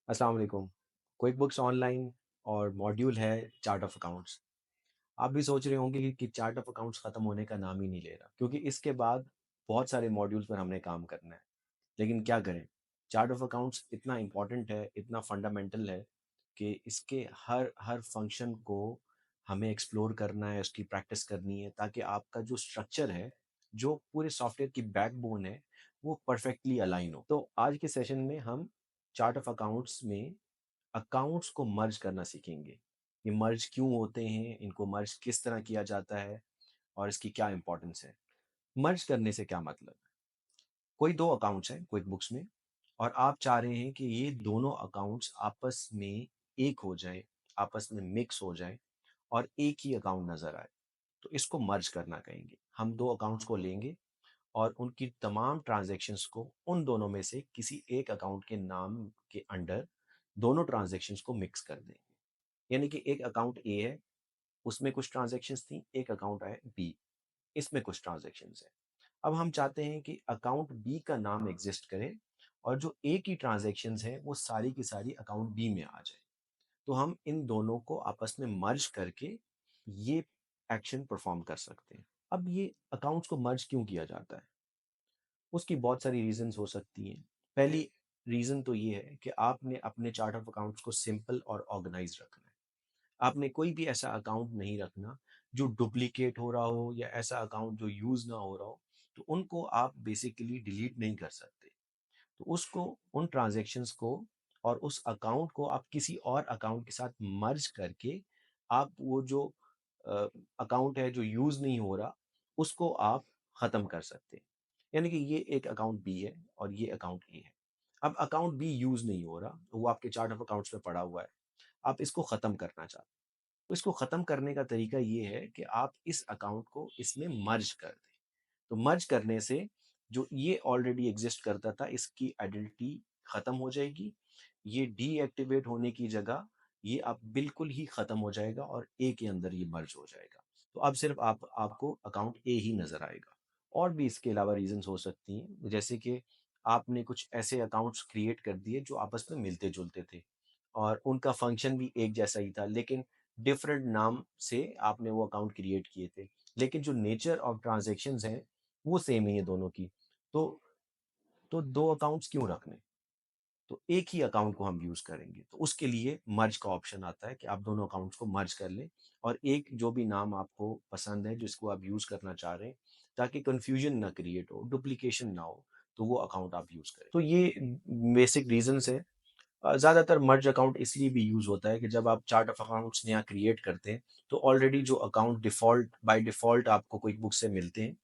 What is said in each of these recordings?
अस्सलाम वालेकुम। Quick books online और मॉड्यूल है चार्ट ऑफ अकाउंट्स। आप भी सोच रहे होंगे कि चार्ट ऑफ अकाउंट्स खत्म होने का नाम ही नहीं ले रहा, क्योंकि इसके बाद बहुत सारे मॉड्यूल्स पर हमने काम करना है। लेकिन क्या करें, चार्ट ऑफ अकाउंट्स इतना इम्पोर्टेंट है, इतना फंडामेंटल है कि इसके हर हर फंक्शन को हमें एक्सप्लोर करना है, उसकी प्रैक्टिस करनी है, ताकि आपका जो स्ट्रक्चर है, जो पूरे सॉफ्टवेयर की बैकबोन है, वो परफेक्टली अलाइन हो। तो आज के सेशन में हम चार्ट ऑफ अकाउंट्स में अकाउंट्स को मर्ज करना सीखेंगे। ये मर्ज क्यों होते हैं, इनको मर्ज किस तरह किया जाता है और इसकी क्या इंपॉर्टेंस है। मर्ज करने से क्या मतलब है? कोई दो अकाउंट्स हैं क्विक बुक्स में और आप चाह रहे हैं कि ये दोनों अकाउंट्स आपस में एक हो जाए, आपस में मिक्स हो जाए और एक ही अकाउंट नजर आए। तो इसको मर्ज करना कहेंगे। हम दो अकाउंट्स को लेंगे और उनकी तमाम ट्रांजैक्शंस को उन दोनों में से किसी एक अकाउंट के नाम के अंडर दोनों ट्रांजैक्शंस को मिक्स कर देंगे। यानी कि एक अकाउंट ए है, उसमें कुछ ट्रांजैक्शंस थी, एक अकाउंट है बी, इसमें कुछ ट्रांजैक्शंस है। अब हम चाहते हैं कि अकाउंट बी का नाम एग्जिस्ट करे और जो ए की ट्रांजैक्शंस है वो सारी की सारी अकाउंट बी में आ जाए। तो हम इन दोनों को आपस में मर्ज करके ये एक्शन परफॉर्म कर सकते हैं। अब ये अकाउंट्स को मर्ज क्यों किया जाता है? उसकी बहुत सारी रीजंस हो सकती हैं। पहली रीजन तो ये है कि आपने अपने चार्ट ऑफ अकाउंट्स को सिंपल और ऑर्गेनाइज रखना है। आपने कोई भी ऐसा अकाउंट नहीं रखना जो डुप्लीकेट हो रहा हो या ऐसा अकाउंट जो यूज ना हो रहा हो। तो उनको आप बेसिकली डिलीट नहीं कर सकते। तो उसको, उन ट्रांजैक्शंस को और उस अकाउंट को आप किसी और अकाउंट के साथ मर्ज करके आप वो जो अकाउंट है जो यूज नहीं हो रहा, उसको आप खत्म कर सकते हैं। यानी कि ये एक अकाउंट बी है और ये अकाउंट ए है। अब अकाउंट बी यूज नहीं हो रहा, वो आपके चार्ट ऑफ अकाउंट्स में पड़ा हुआ है। आप इसको खत्म करना चाहते हैं। तो इसको खत्म करने का तरीका ये है कि आप इस अकाउंट को इसमें मर्ज कर दें। तो मर्ज करने से जो ये ऑलरेडी एग्जिस्ट करता था, इसकी आइडेंटिटी खत्म हो जाएगी। ये डीएक्टिवेट होने की जगह ये अब बिल्कुल ही खत्म हो जाएगा और ए के अंदर ये मर्ज हो जाएगा। तो अब सिर्फ आपको अकाउंट ए ही नजर आएगा। और भी इसके अलावा रीजंस हो सकती हैं, जैसे कि आपने कुछ ऐसे अकाउंट्स क्रिएट कर दिए जो आपस में मिलते जुलते थे और उनका फंक्शन भी एक जैसा ही था, लेकिन डिफरेंट नाम से आपने वो अकाउंट क्रिएट किए थे, लेकिन जो नेचर ऑफ ट्रांजेक्शन्स हैं वो सेम ही है दोनों की। तो तो दो अकाउंट्स क्यों रखने? तो एक ही अकाउंट को हम यूज करेंगे। तो उसके लिए मर्ज का ऑप्शन आता है कि आप दोनों अकाउंट्स को मर्ज कर लें और एक जो भी नाम आपको पसंद है जिसको आप यूज करना चाह रहे हैं, ताकि कंफ्यूजन ना क्रिएट हो, डुप्लीकेशन ना हो, तो वो अकाउंट आप यूज करें। तो ये बेसिक रीजंस है। ज़्यादातर मर्ज अकाउंट इसलिए भी यूज़ होता है कि जब आप चार्ट ऑफ अकाउंट्स नया क्रिएट करते हैं, तो ऑलरेडी जो अकाउंट डिफ़ॉल्ट बाय डिफ़ॉल्ट आपको क्विक बुक से मिलते हैं,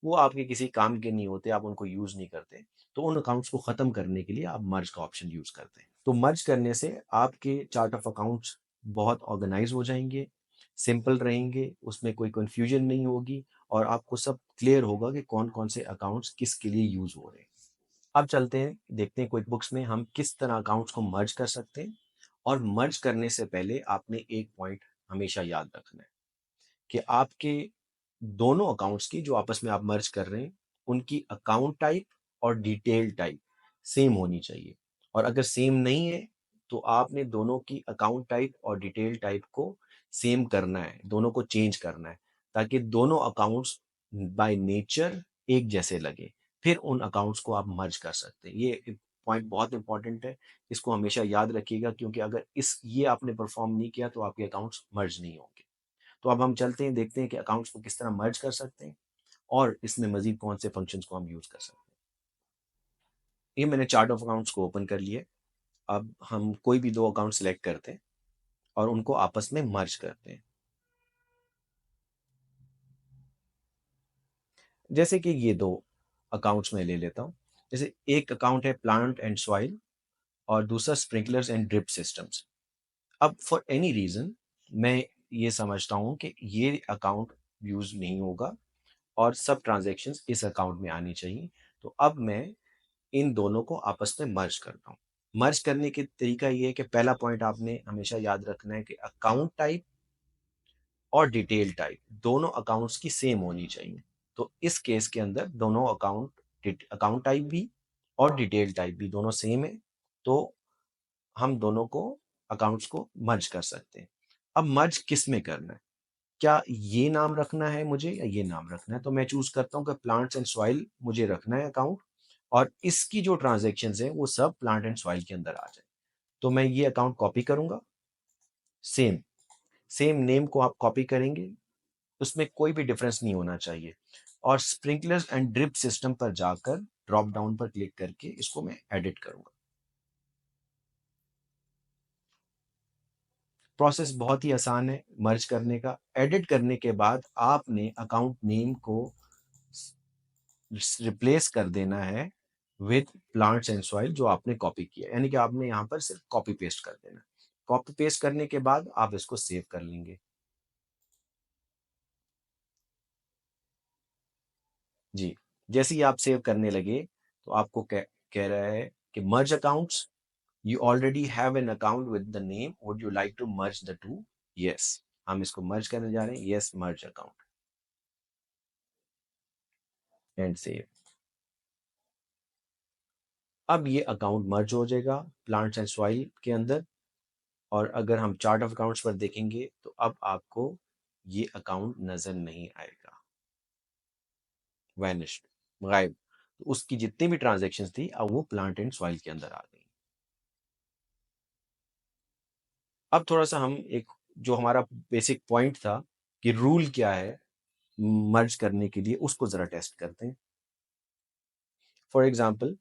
वो आपके किसी काम के नहीं होते, आप उनको यूज़ नहीं करते। तो उन अकाउंट्स को ख़त्म करने के लिए आप मर्ज का ऑप्शन यूज़ करते हैं। तो मर्ज करने से आपके चार्ट ऑफ अकाउंट्स बहुत ऑर्गेनाइज़ हो जाएँगे, सिंपल रहेंगे, उसमें कोई कन्फ्यूजन नहीं होगी और आपको सब क्लियर होगा कि कौन-कौन से अकाउंट्स किसके लिए यूज़ हो रहे हैं। अब चलते हैं, देखते हैं क्विक बुक्स में हम किस तरह अकाउंट्स को मर्ज कर सकते हैं। और मर्ज करने से पहले आपने एक पॉइंट हमेशा याद रखना है कि आपके दोनों अकाउंट्स की जो आपस में आप मर्ज कर रहे हैं, उनकी अकाउंट टाइप और डिटेल टाइप सेम होनी चाहिए। और अगर सेम नहीं है, तो आपने दोनों की अकाउंट टाइप और डिटेल टाइप को सेम करना है, दोनों को चेंज करना है, ताकि दोनों अकाउंट्स बाय नेचर एक जैसे लगे। फिर उन अकाउंट्स को आप मर्ज कर सकते हैं। ये पॉइंट बहुत इंपॉर्टेंट है, इसको हमेशा याद रखिएगा, क्योंकि अगर इस ये आपने परफॉर्म नहीं किया तो आपके अकाउंट्स मर्ज नहीं होंगे। तो अब हम चलते हैं, देखते हैं कि अकाउंट्स को किस तरह मर्ज कर सकते हैं और इसमें मजीद कौन से फंक्शंस को हम यूज कर सकते हैं। ये मैंने चार्ट ऑफ अकाउंट्स को ओपन कर लिया है। अब हम कोई भी दो अकाउंट सिलेक्ट करते हैं और उनको आपस में मर्ज करते हैं। जैसे कि ये दो अकाउंट्स में ले लेता हूँ। जैसे एक अकाउंट है प्लांट एंड सॉइल और दूसरा स्प्रिंकलर्स एंड ड्रिप सिस्टम्स। अब फॉर एनी रीजन मैं ये समझता हूँ कि ये अकाउंट यूज नहीं होगा और सब ट्रांजैक्शंस इस अकाउंट में आनी चाहिए। तो अब मैं इन दोनों को आपस में मर्ज करता हूँ। मर्ज करने के तरीका ये है कि पहला पॉइंट आपने हमेशा याद रखना है कि अकाउंट टाइप और डिटेल टाइप दोनों अकाउंट्स की सेम होनी चाहिए। तो इस केस के अंदर दोनों अकाउंट टाइप भी और डिटेल टाइप भी दोनों सेम है। तो हम दोनों को अकाउंट्स को मर्ज कर सकते हैं। अब मर्ज किस में करना है? क्या ये नाम रखना है मुझे या ये नाम रखना है? तो मैं चूज़ करता हूँ कि प्लांट्स एंड सॉइल मुझे रखना है अकाउंट, और इसकी जो ट्रांज़ैक्शंस हैं वो सब प्लांट एंड सॉइल के अंदर आ जाए। तो मैं ये अकाउंट कॉपी करूँगा, सेम सेम नेम को आप कॉपी करेंगे, उसमें कोई भी डिफरेंस नहीं होना चाहिए। और स्प्रिंकलर्स एंड ड्रिप सिस्टम पर जाकर ड्रॉप डाउन पर क्लिक करके इसको मैं एडिट करूँगा। प्रोसेस बहुत ही आसान है मर्ज करने का। एडिट करने के बाद आपने अकाउंट नेम को रिप्लेस कर देना है विद प्लांट्स एंड सॉइल जो आपने कॉपी किया, यानी कि आपने यहाँ पर सिर्फ कॉपी पेस्ट कर देना। कॉपी पेस्ट करने के बाद आप इसको सेव कर लेंगे। जी, जैसे ही आप सेव करने लगे तो आपको कह कह रहा है कि merge accounts, you already have an account with the name, would you like to merge the two? Yes, हम इसको मर्ज करने जा रहे हैं। Yes, merge account and save. अब ये अकाउंट मर्ज हो जाएगा प्लांट्स एंड सॉइल के अंदर। और अगर हम चार्ट ऑफ अकाउंट्स पर देखेंगे तो अब आपको ये अकाउंट नजर नहीं आएगा, वैनिश्ड, गायब। तो उसकी जितनी भी ट्रांजैक्शंस थी अब वो प्लांट एंड सॉइल के अंदर आ गई। अब थोड़ा सा हम एक, जो हमारा बेसिक पॉइंट था कि रूल क्या है मर्ज करने के लिए, उसको जरा टेस्ट करते हैं। फॉर एग्जाम्पल,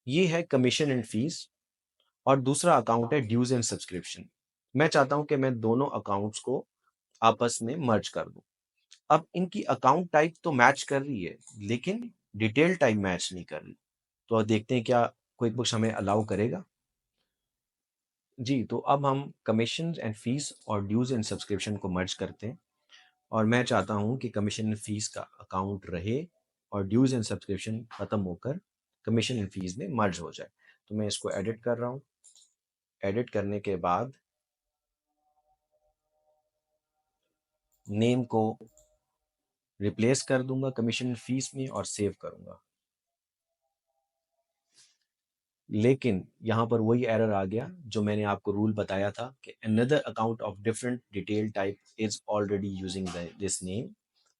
ये है कमीशन एंड फीस और दूसरा अकाउंट है ड्यूज एंड सब्सक्रिप्शन। मैं चाहता हूं कि मैं दोनों अकाउंट्स को आपस में मर्ज कर दूं। अब इनकी अकाउंट टाइप तो मैच कर रही है लेकिन डिटेल टाइप मैच नहीं कर रही। तो अब देखते हैं क्या क्विक बुक्स हमें अलाउ करेगा। जी, तो अब हम कमीशन एंड फीस और ड्यूज एंड सब्सक्रिप्शन को मर्ज करते हैं। और मैं चाहता हूं कि कमीशन एंड फीस का अकाउंट रहे और ड्यूज एंड सब्सक्रिप्शन खत्म होकर कमीशन एंड फीस में मर्ज हो जाए। तो मैं इसको एडिट कर रहा हूं। एडिट करने के बाद नेम को रिप्लेस कर दूंगा कमीशन एंड फीस में और सेव करूंगा। लेकिन यहाँ पर वही एरर आ गया जो मैंने आपको रूल बताया था कि another account of different detail type is already using this name.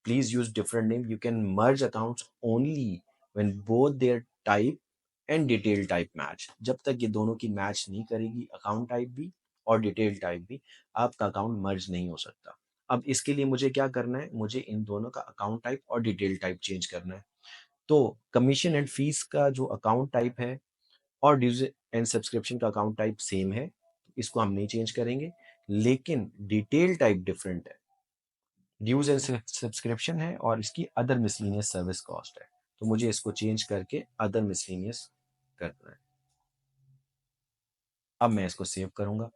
Please use different name. You can merge accounts only when both their type and detail type match. जब तक ये दोनों की मैच नहीं करेगी, अकाउंट टाइप भी और detail type भी, आपका अकाउंट मर्ज नहीं हो सकता। अब इसके लिए मुझे क्या करना है? मुझे इन दोनों का अकाउंट टाइप और डिटेल टाइप चेंज करना है। तो कमीशन एंड फीस का जो अकाउंट टाइप है और ड्यूज एंड सब्सक्रिप्शन का अकाउंट टाइप सेम है, इसको हम नहीं चेंज करेंगे। लेकिन डिटेल टाइप डिफरेंट है। ड्यूज एंड सब्सक्रिप्शन है और इसकी अदर मिसलिनियस सर्विस कॉस्ट है। तो मुझे इसको चेंज करके अदर मिसलिनियस करना है। अब मैं इसको सेव करूंगा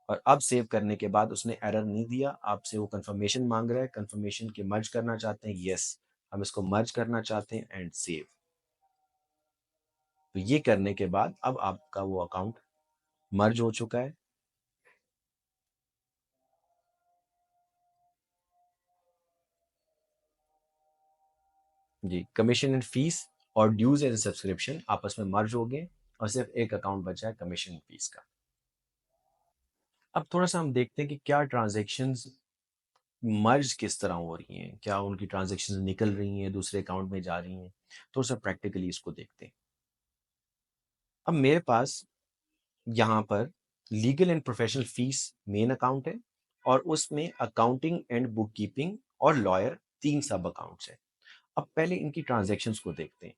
और अब सेव करने के बाद उसने एरर नहीं दिया। आपसे वो कंफर्मेशन मांग रहा है, कंफर्मेशन के मर्ज करना चाहते हैं, यस, हम इसको मर्ज करना चाहते हैं एंड सेव। तो ये करने के बाद अब आपका वो अकाउंट मर्ज हो चुका है। जी, कमीशन एंड फीस और ड्यूज एंड सब्सक्रिप्शन आपस में मर्ज हो गए और सिर्फ एक अकाउंट बचा है कमीशन एंड फीस का। अब थोड़ा सा हम देखते हैं कि क्या ट्रांजैक्शंस मर्ज किस तरह हो रही हैं, क्या उनकी ट्रांजैक्शंस निकल रही हैं, दूसरे अकाउंट में जा रही हैं। थोड़ा सा प्रैक्टिकली इसको देखते हैं। अब मेरे पास यहाँ पर legal and professional fees main account है और उसमें अकाउंटिंग एंड बुक कीपिंग और लॉयर तीन सब अकाउंट्स हैं। अब पहले इनकी ट्रांजैक्शंस को देखते हैं।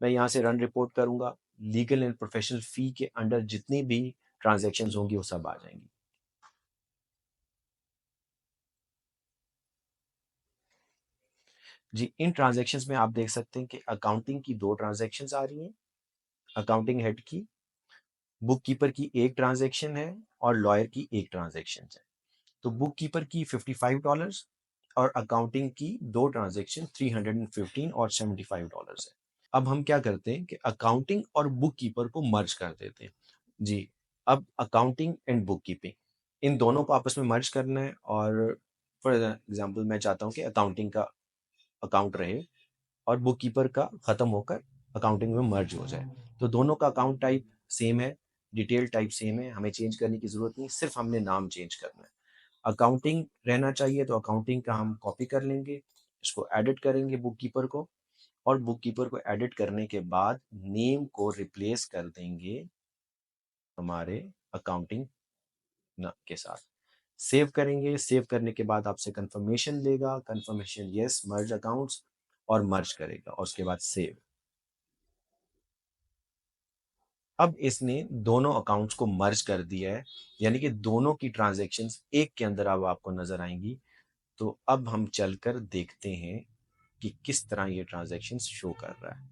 मैं यहाँ से रन रिपोर्ट करूंगा, लीगल एंड प्रोफेशनल फी के अंडर जितनी भी ट्रांजैक्शंस होंगी वो सब आ जाएंगी। जी, इन ट्रांजैक्शंस में आप देख सकते हैं कि अकाउंटिंग की दो ट्रांजैक्शंस आ रही हैं, अकाउंटिंग हेड की। बुक कीपर की एक ट्रांजैक्शन है और लॉयर की एक ट्रांजैक्शन है। तो बुक कीपर की $55 और अकाउंटिंग की दो ट्रांजैक्शन 315 और $75 है। अब हम क्या करते हैं कि अकाउंटिंग और बुक कीपर को मर्ज कर देते हैं। जी, अब accounting and book keeping in दोनों को आपस में मर्ज करना है। और फॉर एग्जांपल मैं चाहता हूँ कि अकाउंटिंग का अकाउंट रहे और बुक कीपर का खत्म होकर अकाउंटिंग में मर्ज हो जाए। तो दोनों का अकाउंट टाइप सेम है, डिटेल टाइप सेम है, हमें चेंज करने की ज़रूरत नहीं, सिर्फ हमने नाम चेंज करना है। अकाउंटिंग रहना चाहिए तो अकाउंटिंग का हम कॉपी कर लेंगे, इसको एडिट करेंगे बुक कीपर को, और बुक कीपर को एडिट करने के बाद नेम को रिप्लेस कर देंगे हमारे अकाउंटिंग के साथ। सेव करेंगे, सेव करने के बाद आपसे कंफर्मेशन लेगा, कंफर्मेशन यस मर्ज अकाउंट्स, और मर्ज करेगा, और उसके बाद सेव। अब इसने दोनों अकाउंट्स को मर्ज कर दिया है, यानी कि दोनों की ट्रांजैक्शंस एक के अंदर अब आपको नजर आएंगी। तो अब हम चलकर देखते हैं कि किस तरह ये ट्रांजैक्शंस शो कर रहा है।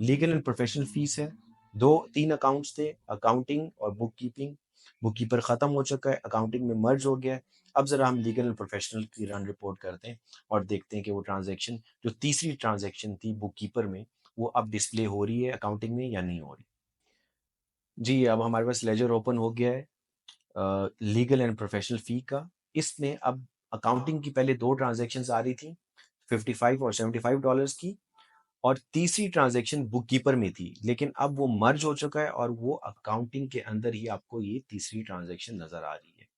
लीगल एंड प्रोफेशनल फीस है, दो तीन अकाउंट्स थे, अकाउंटिंग और बुक कीपिंग। बुक कीपर खत्म हो चुका है, अकाउंटिंग में मर्ज हो गया है। अब जरा हम लीगल एंड प्रोफेशनल की रन रिपोर्ट करते हैं और देखते हैं कि वो ट्रांजैक्शन, जो तीसरी ट्रांजैक्शन थी बुक कीपर में, वो अब डिस्प्ले हो रही है अकाउंटिंग में या नहीं हो रही। जी, अब हमारे पास लेजर ओपन हो गया है लीगल एंड प्रोफेशनल फी का। इसमें अब अकाउंटिंग की पहले दो ट्रांजैक्शंस आ रही थी, 55 और $75 की, और तीसरी ट्रांजैक्शन बुक कीपर में थी, लेकिन अब वो मर्ज हो चुका है और वो अकाउंटिंग के अंदर ही आपको ये तीसरी ट्रांजैक्शन नजर आ रही है।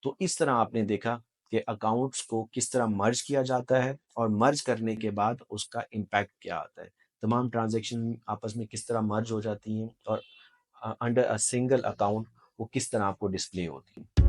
तो इस तरह आपने देखा कि अकाउंट्स को किस तरह मर्ज किया जाता है, और मर्ज करने के बाद उसका इम्पैक्ट क्या आता है, तमाम ट्रांजैक्शन आपस में किस तरह मर्ज हो जाती हैं, और अंडर अ सिंगल अकाउंट वो किस तरह आपको डिस्प्ले होती है।